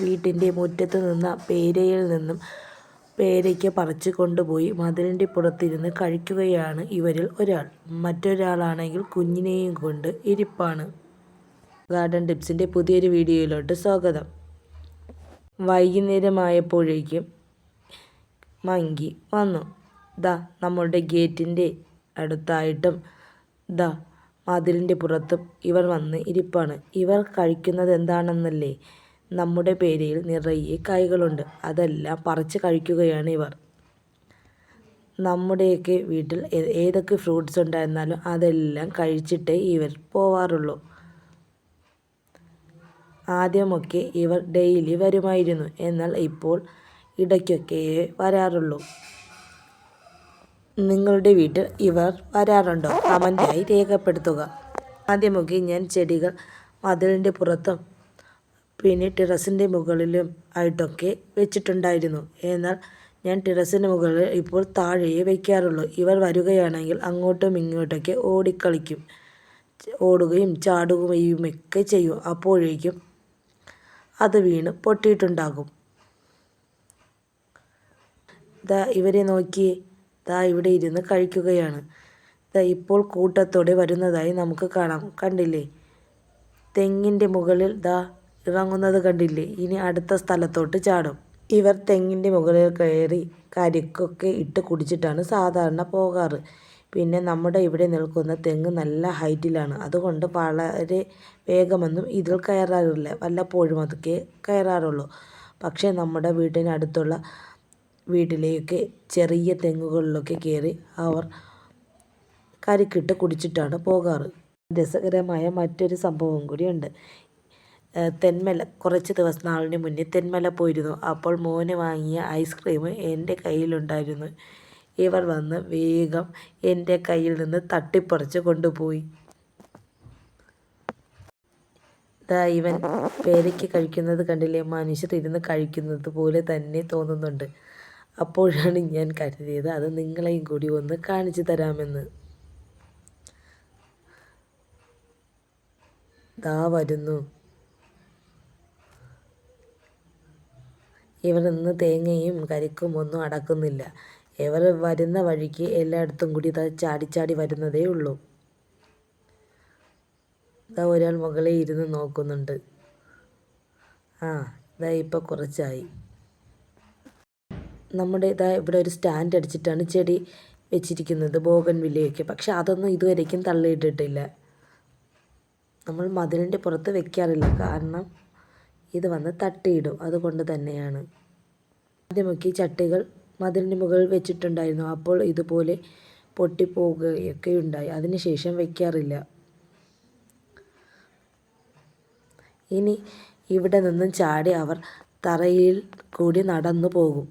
വീട്ടിൻ്റെ മുറ്റത്ത് നിന്ന പേരയിൽ നിന്നും പേരയ്ക്ക പറിച്ചു കൊണ്ടുപോയി മതിലിൻ്റെ പുറത്തിരുന്ന് കഴിക്കുകയാണ് ഇവരിൽ ഒരാൾ. മറ്റൊരാളാണെങ്കിൽ കുഞ്ഞിനെയും കൊണ്ട് ഇരിപ്പാണ്. ഗാർഡൻ ടിപ്സിൻ്റെ പുതിയൊരു വീഡിയോയിലോട്ട് സ്വാഗതം. വൈകുന്നേരമായപ്പോഴേക്കും മങ്കി വന്നു. നമ്മളുടെ ഗേറ്റിൻ്റെ അടുത്തായിട്ടും മതിലിൻ്റെ പുറത്തും ഇവർ വന്ന് ഇരിപ്പാണ്. ഇവർ കഴിക്കുന്നത് എന്താണെന്നല്ലേ? നമ്മുടെ പേരയിൽ നിറയെ കായ്കളുണ്ട്. അതെല്ലാം പറിച്ച് കഴിക്കുകയാണ് ഇവർ. നമ്മുടെയൊക്കെ വീട്ടിൽ ഏതൊക്കെ ഫ്രൂട്ട്സ് ഉണ്ടായിരുന്നാലും അതെല്ലാം കഴിച്ചിട്ടേ ഇവർ പോവാറുള്ളൂ. ആദ്യമൊക്കെ ഇവർ ഡെയിലി വരുമായിരുന്നു. എന്നാൽ ഇപ്പോൾ ഇടയ്ക്കൊക്കെ വരാറുള്ളൂ. നിങ്ങളുടെ വീട്ടിൽ ഇവർ വരാറുണ്ടോ? കമൻ്റായി രേഖപ്പെടുത്തുക. ആദ്യമൊക്കെ ഞാൻ ചെടികൾ മതിലിൻ്റെ പുറത്തും പിന്നെ ടെറസിൻ്റെ മുകളിലും ആയിട്ടൊക്കെ വെച്ചിട്ടുണ്ടായിരുന്നു. എന്നാൽ ഞാൻ ടെറസിന് മുകളിൽ ഇപ്പോൾ താഴെയേ വയ്ക്കാറുള്ളൂ. ഇവർ വരികയാണെങ്കിൽ അങ്ങോട്ടും ഇങ്ങോട്ടൊക്കെ ഓടിക്കളിക്കും. ഓടുകയും ചാടുകയുമൊക്കെ ചെയ്യും. അപ്പോഴേക്കും അത് വീണ് പൊട്ടിയിട്ടുണ്ടാകും. ഇവരെ നോക്കിയേ, ഇവിടെ ഇരുന്ന് കഴിക്കുകയാണ്. ഇപ്പോൾ കൂട്ടത്തോടെ വരുന്നതായി നമുക്ക് കാണാം. കണ്ടില്ലേ? തെങ്ങിൻ്റെ മുകളിൽ ഇറങ്ങുന്നത് കണ്ടില്ലേ? ഇനി അടുത്ത സ്ഥലത്തോട്ട് ചാടും. ഇവർ തെങ്ങിൻ്റെ മുകളിൽ കയറി കരിക്കൊക്കെ ഇട്ട് കുടിച്ചിട്ടാണ് സാധാരണ പോകാറ്. പിന്നെ നമ്മുടെ ഇവിടെ നിൽക്കുന്ന തെങ്ങ് നല്ല ഹൈറ്റിലാണ്. അതുകൊണ്ട് വളരെ വേഗമൊന്നും ഇതിൽ കയറാറില്ല. വല്ലപ്പോഴും അതൊക്കെ കയറാറുള്ളൂ. പക്ഷേ നമ്മുടെ വീട്ടിനടുത്തുള്ള വീട്ടിലേക്ക് ചെറിയ തെങ്ങുകളിലൊക്കെ കയറി അവർ കരിക്കിട്ട് കുടിച്ചിട്ടാണ് പോകാറ്. രസകരമായ മറ്റൊരു സംഭവം കൂടിയുണ്ട്. തെന്മല കുറച്ച് നാളിന് മുന്നേ തെന്മല പോയിരുന്നു. അപ്പോൾ മോന് വാങ്ങിയ ഐസ്ക്രീം എൻ്റെ കയ്യിലുണ്ടായിരുന്നു. ഇവർ വന്ന് വേഗം എൻ്റെ കയ്യിൽ നിന്ന് തട്ടിപ്പറിച്ച് കൊണ്ടുപോയി. ഇവൻ പേരയ്ക്ക കഴിക്കുന്നത് കണ്ടില്ലേ? മനുഷ്യർ ഇരുന്ന് കഴിക്കുന്നത് പോലെ തന്നെ തോന്നുന്നുണ്ട്. അപ്പോഴാണ് ഞാൻ കരുതിയത് അത് നിങ്ങളെയും കൂടി ഒന്ന് കാണിച്ചു തരാമെന്ന്. വരുന്നു. ഇവർ ഇന്ന് തേങ്ങയും കരിക്കും ഒന്നും അടക്കുന്നില്ല. ഇവർ വരുന്ന വഴിക്ക് എല്ലായിടത്തും കൂടി ചാടി വരുന്നതേ ഉള്ളൂ. ഒരാൾ മുകളിൽ ഇരുന്ന് നോക്കുന്നുണ്ട്. ഇപ്പോൾ കുറച്ചായി. നമ്മുടെ ഇവിടെ ഒരു സ്റ്റാൻഡ് അടിച്ചിട്ടാണ് ചെടി വെച്ചിരിക്കുന്നത്, ബോഗൺവില്ലയൊക്കെ. പക്ഷെ അതൊന്നും ഇതുവരേക്കും തള്ളിയിട്ടിട്ടില്ല. നമ്മൾ മതിലിൻ്റെ പുറത്ത് വെക്കാറില്ല, കാരണം ഇത് വന്ന് തട്ടിയിടും. അതുകൊണ്ട് തന്നെയാണ്. ആദ്യമൊക്കെ ചട്ടികൾ മതിലിന് മുകളിൽ വെച്ചിട്ടുണ്ടായിരുന്നു. അപ്പോൾ ഇതുപോലെ പൊട്ടിപ്പോവുകയൊക്കെ ഉണ്ടായി. അതിനുശേഷം വെക്കാറില്ല. ഇനി ഇവിടെ നിന്നും ചാടി അവർ തറയിൽ കൂടി നടന്നു പോകും.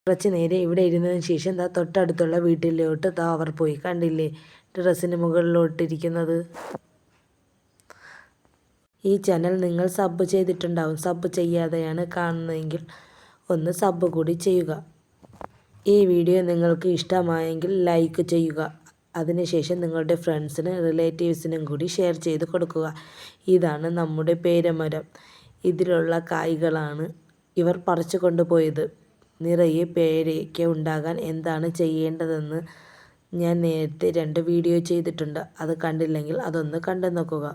കുറച്ച് നേരം ഇവിടെ ഇരുന്നതിന് ശേഷം തൊട്ടടുത്തുള്ള വീട്ടിലോട്ട് അവർ പോയി. കണ്ടില്ലേ ടെറസിന് മുകളിലോട്ടിരിക്കുന്നത്? ഈ ചാനൽ നിങ്ങൾ സബ് ചെയ്തിട്ടുണ്ടാവും. സബ് ചെയ്യാതെയാണ് കാണുന്നതെങ്കിൽ ഒന്ന് സബ് കൂടി ചെയ്യുക. ഈ വീഡിയോ നിങ്ങൾക്ക് ഇഷ്ടമായെങ്കിൽ ലൈക്ക് ചെയ്യുക. അതിനുശേഷം നിങ്ങളുടെ ഫ്രണ്ട്സിന് റിലേറ്റീവ്സിനും കൂടി ഷെയർ ചെയ്ത് കൊടുക്കുക. ഇതാണ് നമ്മുടെ പേരമരം. ഇതിലുള്ള കായ്കളാണ് ഇവർ പറിച്ചു കൊണ്ടുപോയത്. നിറയെ പേരയ്ക്ക ഉണ്ടാകാൻ എന്താണ് ചെയ്യേണ്ടതെന്ന് ഞാൻ നേരത്തെ 2 വീഡിയോ ചെയ്തിട്ടുണ്ട്. അത് കണ്ടില്ലെങ്കിൽ അതൊന്ന് കണ്ടു നോക്കുക.